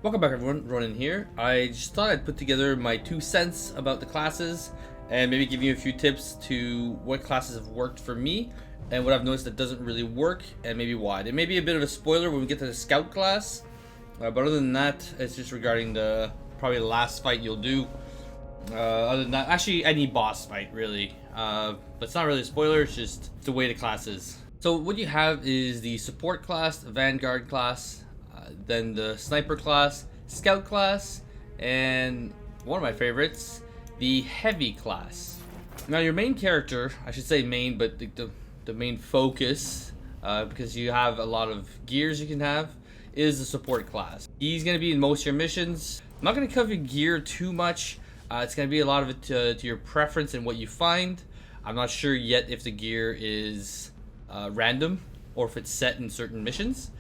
Welcome back everyone, Ronan here. I just thought I'd put together my 2 cents about the classes and maybe give you a few tips to what classes have worked for me and what I've noticed that doesn't really work and maybe why. It may be a bit of a spoiler when we get to the scout class, but other than that, it's just regarding probably the last fight you'll do. Other than that, actually any boss fight really, but it's not really a spoiler, it's just the way the class is. So what you have is the support class, the Vanguard class, then the sniper class, scout class, and one of my favorites, the heavy class. Now your main character, I should say main, but the main focus, because you have a lot of gears you can have, is the support class. He's going to be in most of your missions. I'm not going to cover gear too much. It's going to be a lot of it to your preference and what you find. I'm not sure yet if the gear is random or if it's set in certain missions.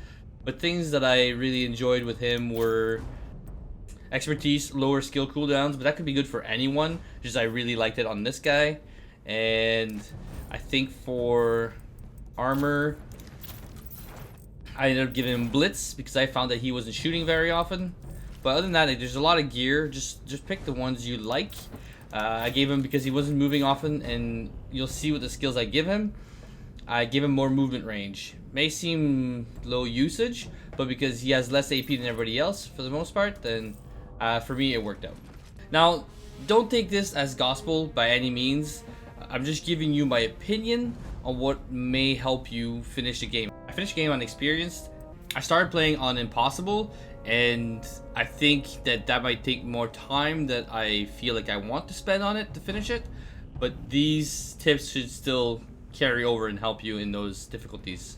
But things that I really enjoyed with him were expertise, lower skill cooldowns, but that could be good for anyone. Just I really liked it on this guy. And I think for armor, I ended up giving him blitz because I found that he wasn't shooting very often. But other than that, there's a lot of gear. Just pick the ones you like. I gave him because he wasn't moving often, and you'll see with the skills I give him. I give him more movement range. May seem low usage, but because he has less AP than everybody else for the most part, then for me it worked out. Now, don't take this as gospel by any means. I'm just giving you my opinion on what may help you finish the game. I finished the game on experienced. I started playing on impossible, and I think that might take more time that I feel like I want to spend on it to finish it, but these tips should still carry over and help you in those difficulties.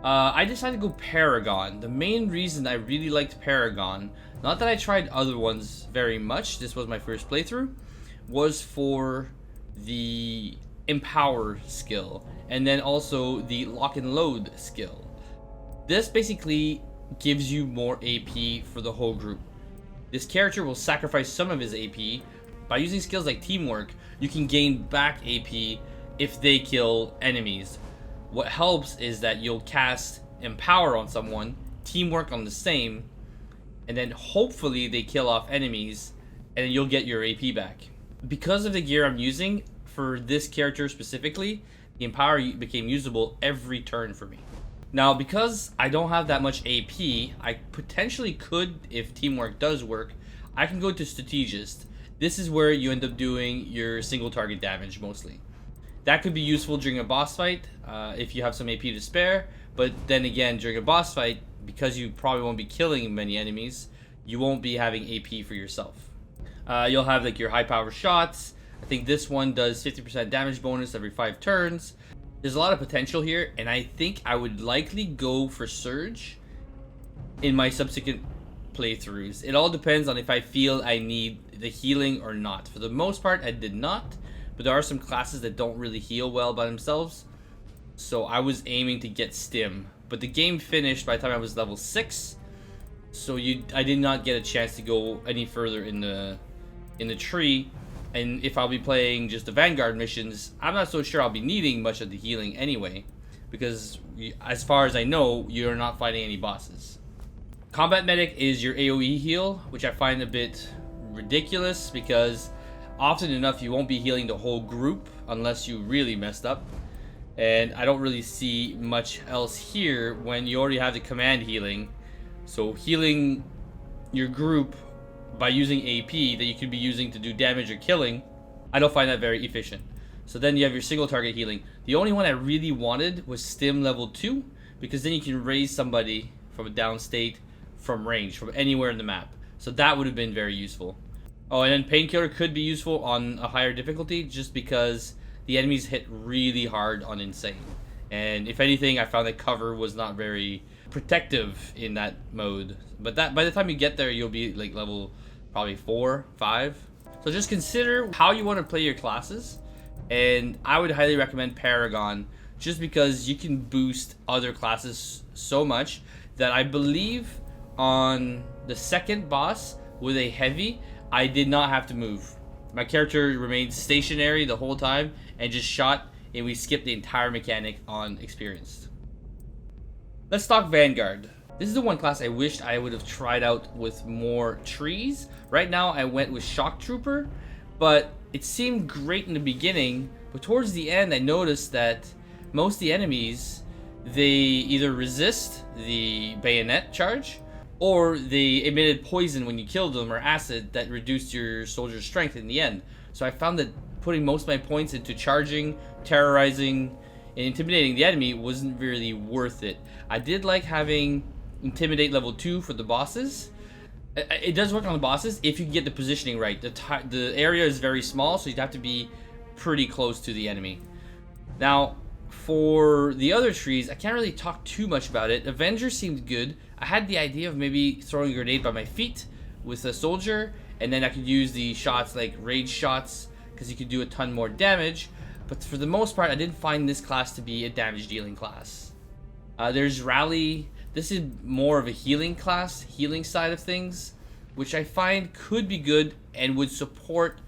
I decided to go Paragon. The main reason I really liked Paragon, not that I tried other ones very much, this was my first playthrough, was for the Empower skill, and then also the Lock and Load skill. This basically gives you more AP for the whole group. This character will sacrifice some of his AP. By using skills like Teamwork, you can gain back AP if they kill enemies. What helps is that you'll cast Empower on someone, Teamwork on the same, and then hopefully they kill off enemies, and then you'll get your AP back. Because of the gear I'm using, for this character specifically, the Empower became usable every turn for me. Now, because I don't have that much AP, I potentially could, if Teamwork does work, I can go to Strategist. This is where you end up doing your single target damage mostly. That could be useful during a boss fight if you have some AP to spare, but then again, during a boss fight, because you probably won't be killing many enemies, you won't be having AP for yourself. You'll have like your high power shots. I think this one does 50% damage bonus every 5 turns. There's a lot of potential here, and I think I would likely go for Surge in my subsequent playthroughs. It all depends on if I feel I need the healing or not. For the most part, I did not. But there are some classes that don't really heal well by themselves, so I was aiming to get Stim. But the game finished by the time I was level 6, so I did not get a chance to go any further in the tree. And if I'll be playing just the Vanguard missions, I'm not so sure I'll be needing much of the healing anyway, because as far as I know, you're not fighting any bosses. Combat Medic is your AoE heal, which I find a bit ridiculous because often enough, you won't be healing the whole group unless you really messed up. And I don't really see much else here when you already have the command healing. So healing your group by using AP that you could be using to do damage or killing, I don't find that very efficient. So then you have your single target healing. The only one I really wanted was Stim level 2, because then you can raise somebody from a down state from range, from anywhere in the map. So that would have been very useful. Oh, and then Painkiller could be useful on a higher difficulty just because the enemies hit really hard on Insane. And if anything, I found that cover was not very protective in that mode. But that by the time you get there, you'll be like level probably 4, 5. So just consider how you want to play your classes. And I would highly recommend Paragon just because you can boost other classes so much that I believe on the second boss with a heavy, I did not have to move. My character remained stationary the whole time and just shot, and we skipped the entire mechanic on experienced. Let's talk Vanguard. This is the one class I wished I would have tried out with more trees. Right now I went with Shock Trooper, but it seemed great in the beginning, but towards the end I noticed that most of the enemies, they either resist the bayonet charge, or they emitted poison when you killed them, or acid that reduced your soldier's strength in the end. So I found that putting most of my points into charging, terrorizing, and intimidating the enemy wasn't really worth it. I did like having Intimidate level 2 for the bosses. It does work on the bosses if you can get the positioning right. The area is very small, so you'd have to be pretty close to the enemy. Now, for the other trees, I can't really talk too much about it. Avenger seemed good. I had the idea of maybe throwing a grenade by my feet with a soldier, and then I could use the shots like rage shots, because you could do a ton more damage. But for the most part, I didn't find this class to be a damage dealing class. There's Rally. This is more of a healing class, healing side of things, which I find could be good and would support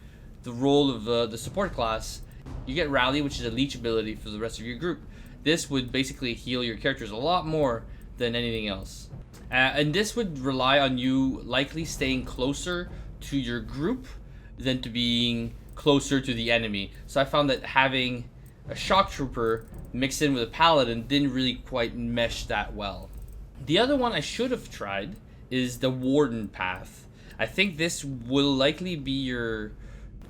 the role of the support class. You get Rally, which is a leech ability for the rest of your group. This would basically heal your characters a lot more than anything else. And this would rely on you likely staying closer to your group than to being closer to the enemy. So I found that having a Shock Trooper mixed in with a Paladin didn't really quite mesh that well. The other one I should have tried is the Warden path. I think this will likely be your...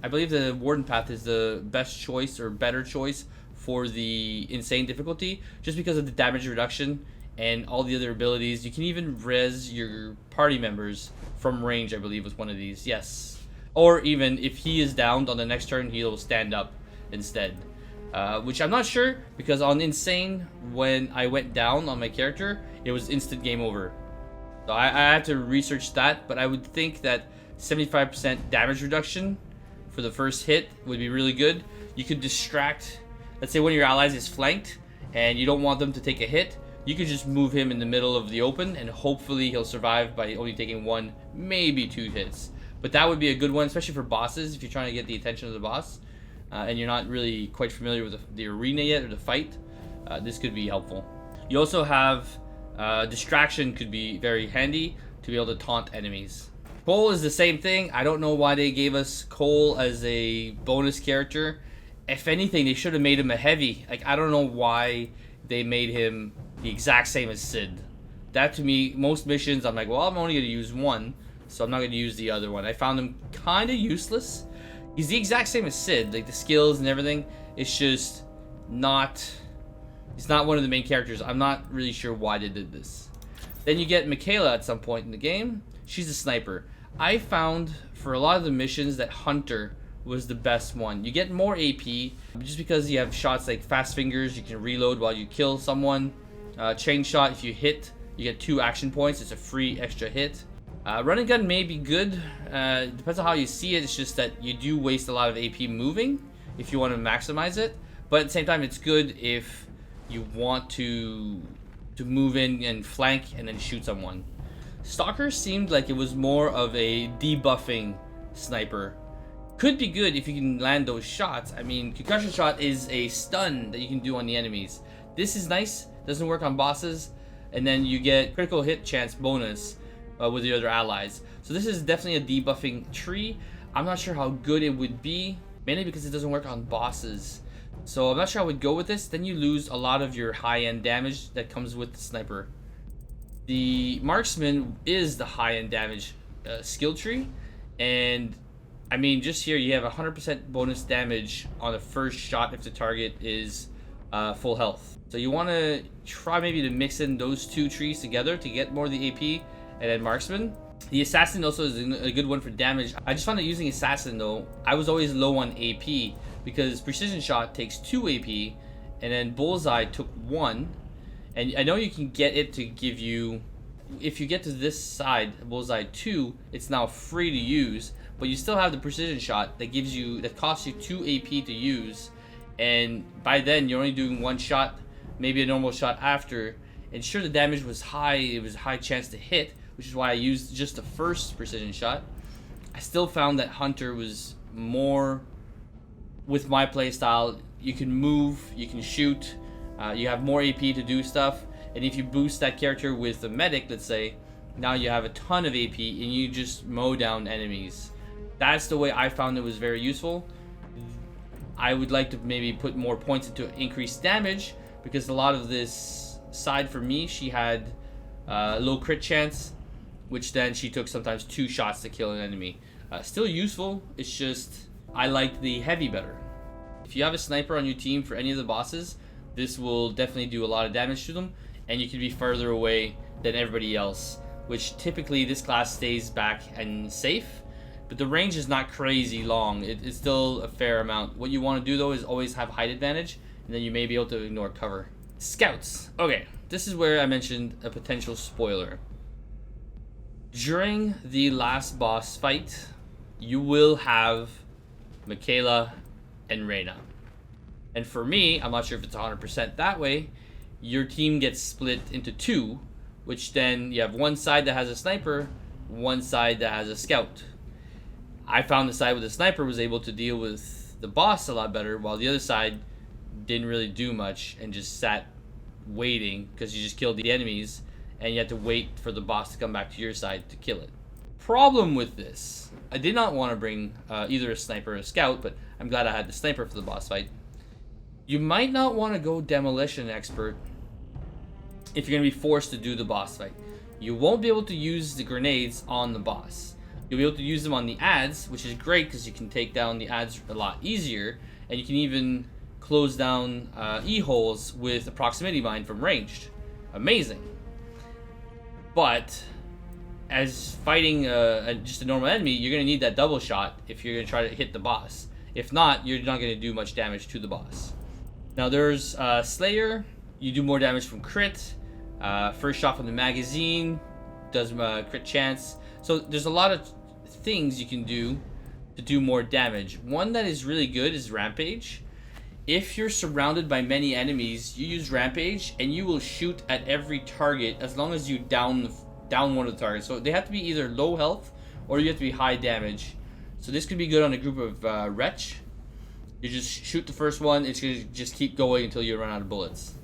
I believe the Warden path is the best choice or better choice for the insane difficulty, just because of the damage reduction and all the other abilities. You can even res your party members from range, I believe, with one of these. Yes. Or even if he is downed on the next turn, he'll stand up instead. Which I'm not sure, because on Insane, when I went down on my character, it was instant game over. So I had to research that, but I would think that 75% damage reduction for the first hit would be really good. You could distract, let's say one of your allies is flanked, and you don't want them to take a hit. You could just move him in the middle of the open, and hopefully he'll survive by only taking 1, maybe 2 hits. But that would be a good one, especially for bosses, if you're trying to get the attention of the boss. And you're not really quite familiar with the arena yet, or the fight, this could be helpful. You also have distraction, could be very handy to be able to taunt enemies. Cole is the same thing. I don't know why they gave us Cole as a bonus character. If anything, they should have made him a heavy. Like, I don't know why they made him the exact same as Sid. That, to me, most missions, I'm like, well, I'm only going to use one, so I'm not going to use the other one. I found him kind of useless. He's the exact same as Sid, like the skills and everything. It's just not... He's not one of the main characters. I'm not really sure why they did this. Then you get Michaela at some point in the game. She's a sniper. I found for a lot of the missions that Hunter was the best one. You get more AP just because you have shots like Fast Fingers. You can reload while you kill someone. Chain Shot, if you hit, you get 2 action points. It's a free extra hit. Run and gun may be good. Depends on how you see it. It's just that you do waste a lot of AP moving if you want to maximize it. But at the same time, it's good if you want to move in and flank and then shoot someone. Stalker seemed like it was more of a debuffing sniper. Could be good if you can land those shots. I mean, Concussion Shot is a stun that you can do on the enemies. This is nice. Doesn't work on bosses. And then you get critical hit chance bonus with the other allies. So this is definitely a debuffing tree. I'm not sure how good it would be, mainly because it doesn't work on bosses. So I'm not sure I would go with this. Then you lose a lot of your high-end damage that comes with the sniper. The marksman is the high-end damage skill tree, and I mean, just here you have 100% bonus damage on the first shot if the target is full health. So you want to try maybe to mix in those 2 trees together to get more of the AP. And then marksman. The assassin also is a good one for damage. I just found that using assassin though, I was always low on AP because precision shot takes 2 AP, and then bullseye took 1. And I know you can get it to give you, if you get to this side, bullseye 2, it's now free to use, but you still have the precision shot that gives you, that costs you 2 AP to use, and by then you're only doing 1 shot, maybe a normal shot after. And sure, the damage was high, it was a high chance to hit, which is why I used just the first precision shot. I still found that Hunter was more with my playstyle. You can move, you can shoot, you have more AP to do stuff, And if you boost that character with a medic, let's say, now you have a ton of AP and you just mow down enemies. That's the way I found it was very useful. I would like to maybe put more points into increased damage, because a lot of this side for me, she had low crit chance, which then she took sometimes 2 shots to kill an enemy. Still useful, it's just I like the heavy better. If you have a sniper on your team for any of the bosses, this will definitely do a lot of damage to them, and you can be further away than everybody else, which typically this class stays back and safe, but the range is not crazy long. It's still a fair amount. What you want to do though is always have height advantage, and then you may be able to ignore cover. Scouts. Okay, this is where I mentioned a potential spoiler. During the last boss fight, you will have Michaela and Reyna. And for me, I'm not sure if it's 100% that way, your team gets split into 2, which then you have one side that has a sniper, one side that has a scout. I found the side with the sniper was able to deal with the boss a lot better, while the other side didn't really do much and just sat waiting, because you just killed the enemies and you had to wait for the boss to come back to your side to kill it. Problem with this, I did not want to bring either a sniper or a scout, but I'm glad I had the sniper for the boss fight. You might not want to go demolition expert if you're going to be forced to do the boss fight. You won't be able to use the grenades on the boss. You'll be able to use them on the ads, which is great because you can take down the ads a lot easier, and you can even close down E-holes with a proximity mine from ranged. Amazing. But as fighting just a normal enemy, you're going to need that double shot if you're going to try to hit the boss. If not, you're not going to do much damage to the boss. Now there's Slayer. You do more damage from crit. First shot from the magazine does crit chance. So there's a lot of things you can do to do more damage. One that is really good is Rampage. If you're surrounded by many enemies, you use Rampage and you will shoot at every target as long as you down one of the targets. So they have to be either low health or you have to be high damage. So this could be good on a group of Wretch. You just shoot the first one, it's going to just keep going until you run out of bullets.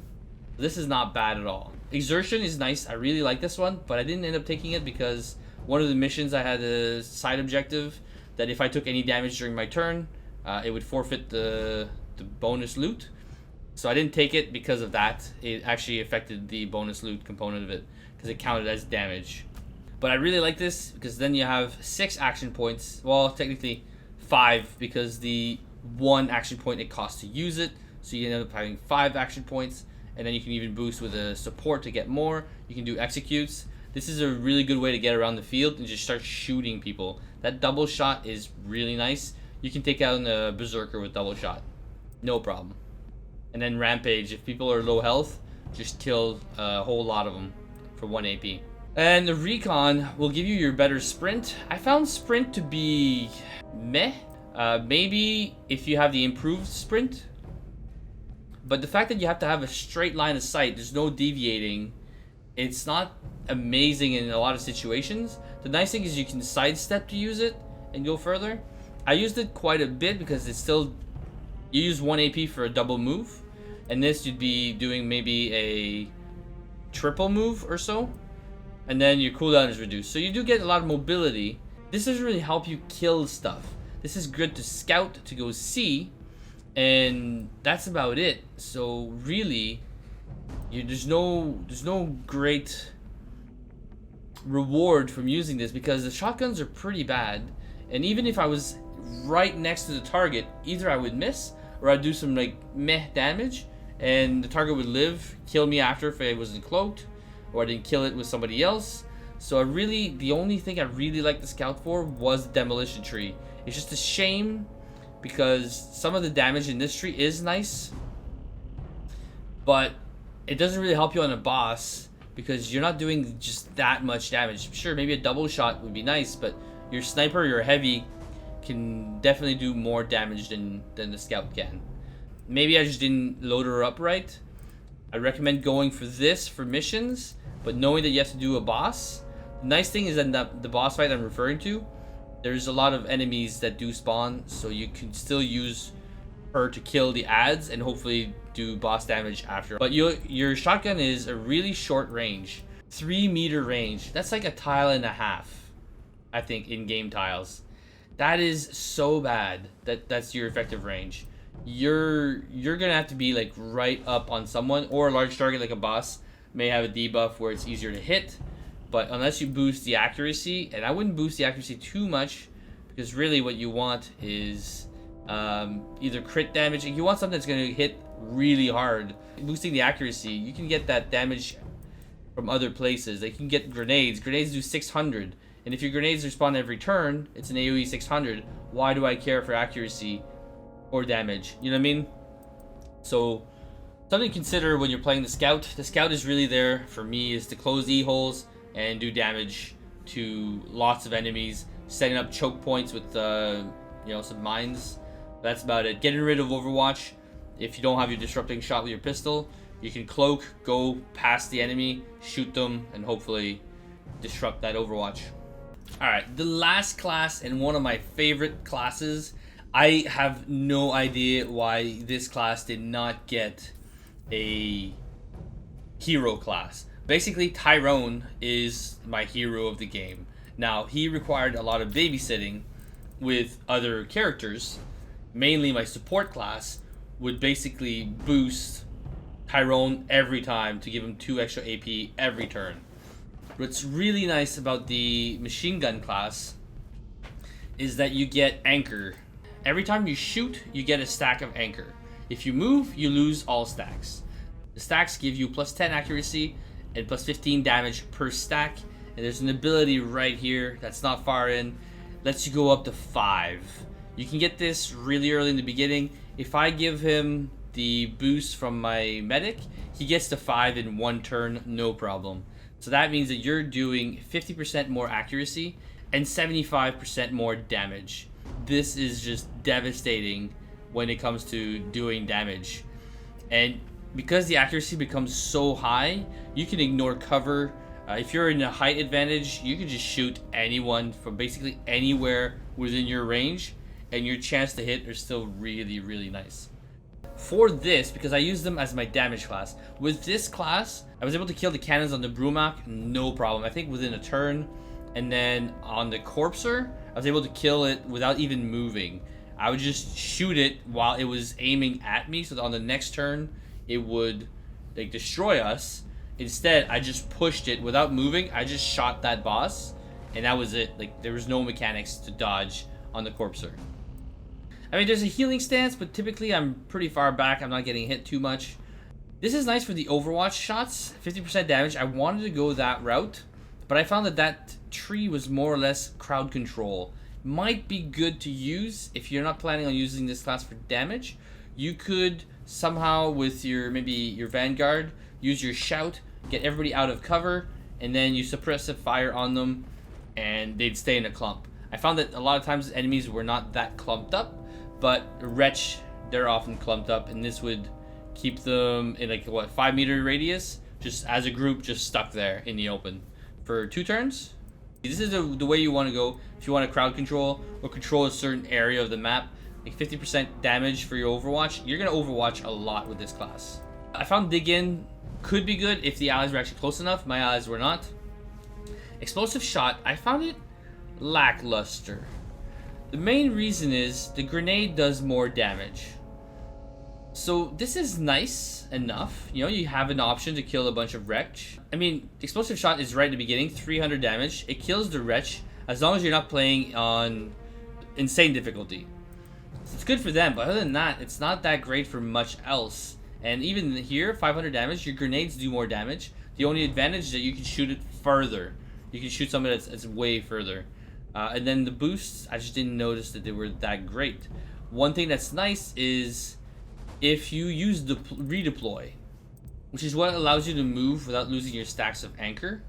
This is not bad at all. Exertion is nice. I really like this one, but I didn't end up taking it because one of the missions I had a side objective that if I took any damage during my turn, it would forfeit the bonus loot. So I didn't take it because of that. It actually affected the bonus loot component of it because it counted as damage. But I really like this because then you have 6 action points. Well, technically 5 because the 1 action point it costs to use it. So you end up having 5 action points. And then you can even boost with a support to get more. You can do executes. This is a really good way to get around the field and just start shooting people. That double shot is really nice. You can take out a berserker with double shot. No problem. And then Rampage. If people are low health, just kill a whole lot of them for 1 AP. And the Recon will give you your better sprint. I found sprint to be meh. Maybe if you have the improved sprint. But the fact that you have to have a straight line of sight, there's no deviating, it's not amazing in a lot of situations. The nice thing is you can sidestep to use it and go further. I used it quite a bit because it's still, you use 1 AP for a double move, and this you'd be doing maybe a triple move or so, and then your cooldown is reduced. So you do get a lot of mobility. This doesn't really help you kill stuff. This is good to scout, to go see, and that's about it. So really, there's no great reward from using this because the shotguns are pretty bad, and even if I was right next to the target, either I would miss or I'd do some like meh damage and the target would live, kill me after if I wasn't cloaked, or I didn't kill it with somebody else. So the only thing I really liked the scout for was the demolition tree. It's just a shame because some of the damage in this tree is nice, but it doesn't really help you on a boss because you're not doing just that much damage. Sure, maybe a double shot would be nice, but your sniper, your heavy, can definitely do more damage than the scout can. Maybe I just didn't load her up right. I recommend going for this for missions, but knowing that you have to do a boss. The nice thing is that the boss fight I'm referring to, there's a lot of enemies that do spawn, so you can still use her to kill the ads and hopefully do boss damage after. But your shotgun is a really short range, 3-meter range. That's like a tile and a half, I think, in game tiles. That is so bad that's your effective range. You're gonna have to be like right up on someone, or a large target like a boss may have a debuff where it's easier to hit. But unless you boost the accuracy, and I wouldn't boost the accuracy too much, because really what you want is either crit damage. You want something that's going to hit really hard. Boosting the accuracy, you can get that damage from other places. They can get grenades. Grenades do 600. And if your grenades respawn every turn, it's an AoE 600. Why do I care for accuracy or damage? You know what I mean? So something to consider when you're playing the Scout. The Scout is really there for me is to close E-holes and do damage to lots of enemies, setting up choke points with some mines. That's about it. Getting rid of Overwatch. If you don't have your disrupting shot with your pistol, you can cloak, go past the enemy, shoot them, and hopefully disrupt that Overwatch. Alright, the last class, and one of my favorite classes. I have no idea why this class did not get a hero class. Basically, Tyrone is my hero of the game. Now, he required a lot of babysitting with other characters. Mainly my support class would basically boost Tyrone every time to give him 2 extra AP every turn. What's really nice about the machine gun class is that you get anchor. Every time you shoot, you get a stack of anchor. If you move, you lose all stacks. The stacks give you plus 10 accuracy and plus 15 damage per stack. And there's an ability right here that's not far in. Lets you go up to 5. You can get this really early in the beginning. If I give him the boost from my medic, he gets to 5 in 1 turn, no problem. So that means that you're doing 50% more accuracy and 75% more damage. This is just devastating when it comes to doing damage. And because the accuracy becomes so high, you can ignore cover. If you're in a height advantage, you can just shoot anyone from basically anywhere within your range, and your chance to hit are still really, really nice. For this, because I use them as my damage class, with this class, I was able to kill the cannons on the Brumak, no problem. I think within a turn. And then on the Corpser, I was able to kill it without even moving. I would just shoot it while it was aiming at me, so that on the next turn, it would like destroy us. Instead, I just pushed it without moving. I just shot that boss, and that was it. Like, there was no mechanics to dodge on the Corpser. I mean, there's a healing stance, but typically I'm pretty far back. I'm not getting hit too much. This is nice for the Overwatch shots, 50% damage. I wanted to go that route, but I found that that tree was more or less crowd control. Might be good to use if you're not planning on using this class for damage. You could somehow, with maybe your Vanguard, use your shout, get everybody out of cover, and then you suppress a fire on them, and they'd stay in a clump. I found that a lot of times enemies were not that clumped up, but Wretch, they're often clumped up, and this would keep them in like, 5-meter radius, just as a group, just stuck there in the open for 2 turns. This is the way you want to go if you want to crowd control or control a certain area of the map. Like 50% damage for your Overwatch. You're going to Overwatch a lot with this class. I found Dig In could be good if the allies were actually close enough. My allies were not. Explosive Shot, I found it lackluster. The main reason is the grenade does more damage. So this is nice enough. You know, you have an option to kill a bunch of Wretch. I mean, Explosive Shot is right in the beginning, 300 damage. It kills the Wretch as long as you're not playing on insane difficulty. So it's good for them, but other than that, it's not that great for much else. And even here, 500 damage, your grenades do more damage. The only advantage is that you can shoot it further. You can shoot somebody that's way further. And then the boosts, I just didn't notice that they were that great. One thing that's nice is if you use the redeploy, which is what allows you to move without losing your stacks of anchor,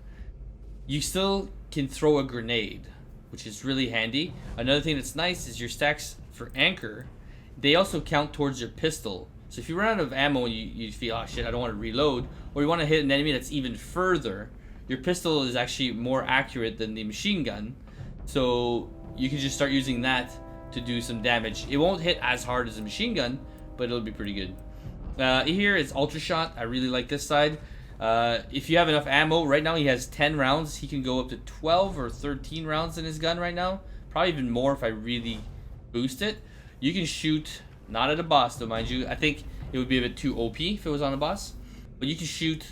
you still can throw a grenade, which is really handy. Another thing that's nice is your stacks for anchor, they also count towards your pistol. So if you run out of ammo and you feel, oh shit, I don't want to reload, or you want to hit an enemy that's even further, your pistol is actually more accurate than the machine gun. So you can just start using that to do some damage. It won't hit as hard as a machine gun, but it'll be pretty good. Here is Ultra Shot. I really like this side. If you have enough ammo, right now he has 10 rounds. He can go up to 12 or 13 rounds in his gun right now. Probably even more if I really boost it. You can shoot, not at a boss though, mind you. I think it would be a bit too OP if it was on a boss. But you can shoot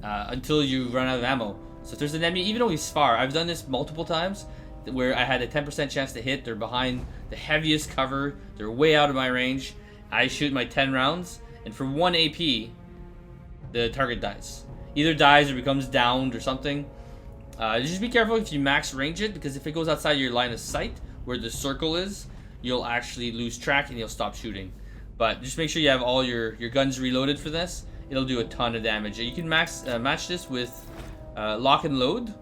until you run out of ammo. So if there's an enemy, even though he's far, I've done this multiple times where I had a 10% chance to hit. They're behind the heaviest cover. They're way out of my range. I shoot my 10 rounds, and for 1 AP, the target dies. Either dies or becomes downed or something. Just be careful if you max range it, because if it goes outside your line of sight, where the circle is, you'll actually lose track and you'll stop shooting. But just make sure you have all your guns reloaded for this. It'll do a ton of damage. You can match this with lock and load,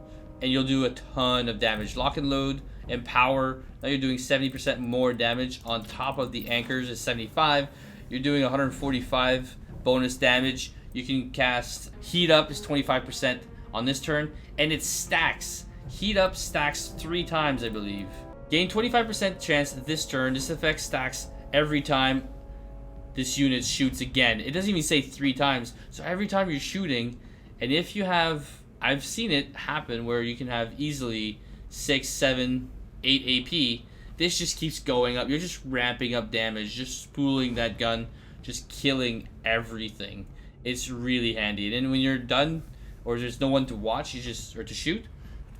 and you'll do a ton of damage. Lock and load, empower. Now you're doing 70% more damage on top of the anchors is 75. You're doing 145 bonus damage. You can cast heat up is 25% on this turn, and it stacks. Heat up stacks 3 times, I believe. Gain 25% chance this turn. This effect stacks every time this unit shoots again. It doesn't even say 3 times. So every time you're shooting, and if you have, I've seen it happen where you can have easily 6, 7, 8 AP. This just keeps going up. You're just ramping up damage, just spooling that gun, just killing everything. It's really handy. And then when you're done, or there's no one to watch, or to shoot,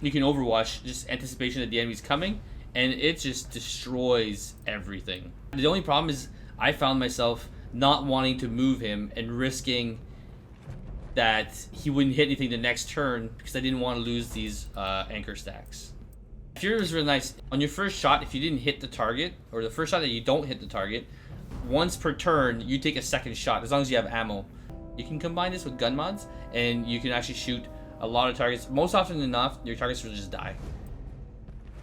you can overwatch, just anticipation that the enemy's coming, and it just destroys everything. The only problem is I found myself not wanting to move him and risking that he wouldn't hit anything the next turn because I didn't want to lose these anchor stacks. Fury was really nice. On your first shot, if you didn't hit the target, or the first shot that you don't hit the target, once per turn, you take a second shot as long as you have ammo. You can combine this with gun mods, and you can actually shoot a lot of targets. Most often than not, your targets will just die.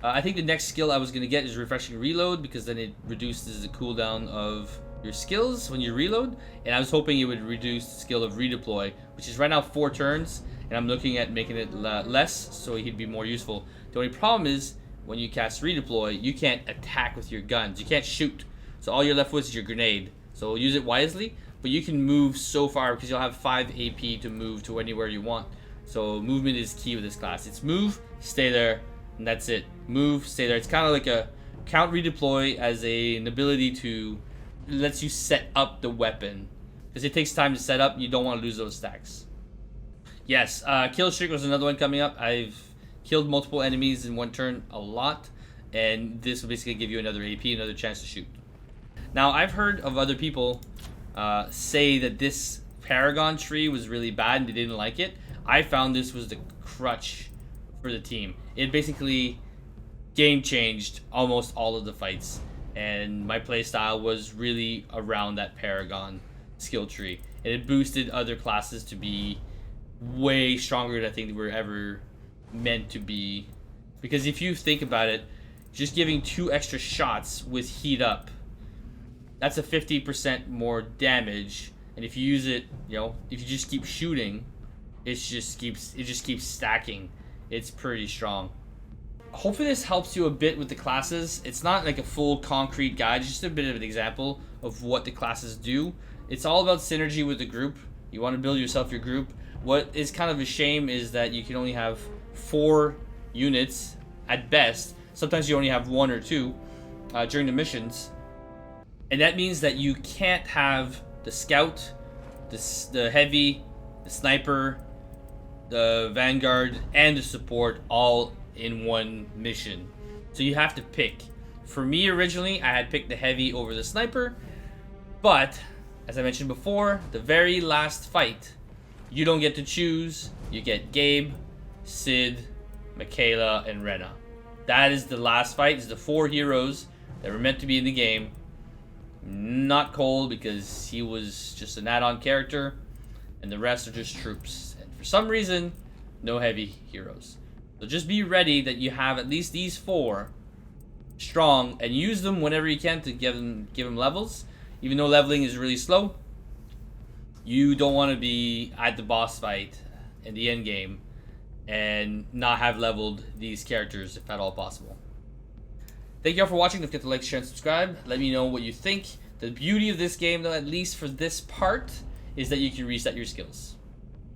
I think the next skill I was going to get is Refreshing Reload, because then it reduces the cooldown of your skills when you reload, and I was hoping it would reduce the skill of Redeploy, which is right now 4 turns, and I'm looking at making it less so he'd be more useful. The only problem is when you cast Redeploy, you can't attack with your guns. You can't shoot, so all you're left with is your grenade. So use it wisely, but you can move so far because you'll have 5 AP to move to anywhere you want. So movement is key with this class. It's move, stay there, and that's it. Move, stay there. It's kind of like a count Redeploy as an ability to lets you set up the weapon, because it takes time to set up. You don't want to lose those stacks. Yes, kill streak was another one coming up. I've killed multiple enemies in one turn a lot, and this will basically give you another AP, another chance to shoot. Now, I've heard of other people say that this Paragon tree was really bad and they didn't like it. I found this was the crutch for the team. It basically game changed almost all of the fights, and my playstyle was really around that Paragon skill tree, and it boosted other classes to be way stronger than I think they were ever meant to be. Because if you think about it, just giving 2 extra shots with heat up, that's a 50% more damage, and if you use it, you know, if you just keep shooting, it just keeps stacking. It's pretty strong. Hopefully this helps you a bit with the classes. It's not like a full concrete guide, just a bit of an example of what the classes do. It's all about synergy with the group. You want to build yourself your group. What is kind of a shame is that you can only have 4 units at best. Sometimes you only have 1 or 2 during the missions. And that means that you can't have the scout, the heavy, the sniper, the Vanguard, and the support all in one mission. So you have to pick. For me originally, I had picked the heavy over the sniper, but as I mentioned before, the very last fight, you don't get to choose. You get Gabe, Sid, Michaela, and Rena. That is the last fight. It's the 4 heroes that were meant to be in the game. Not Cole, because he was just an add-on character, and the rest are just troops. And for some reason, no heavy heroes. So just be ready that you have at least these 4 strong, and use them whenever you can to give them levels. Even though leveling is really slow, you don't want to be at the boss fight in the end game and not have leveled these characters if at all possible. Thank you all for watching. Don't forget to like, share, and subscribe. Let me know what you think The beauty of this game, though, at least for this part, is that you can reset your skills.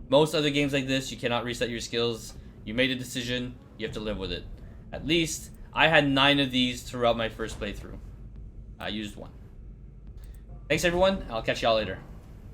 Most other games like this, you cannot reset your skills. You made a decision, you have to live with it. At least, I had 9 of these throughout my first playthrough. I used 1. Thanks, everyone. I'll catch y'all later.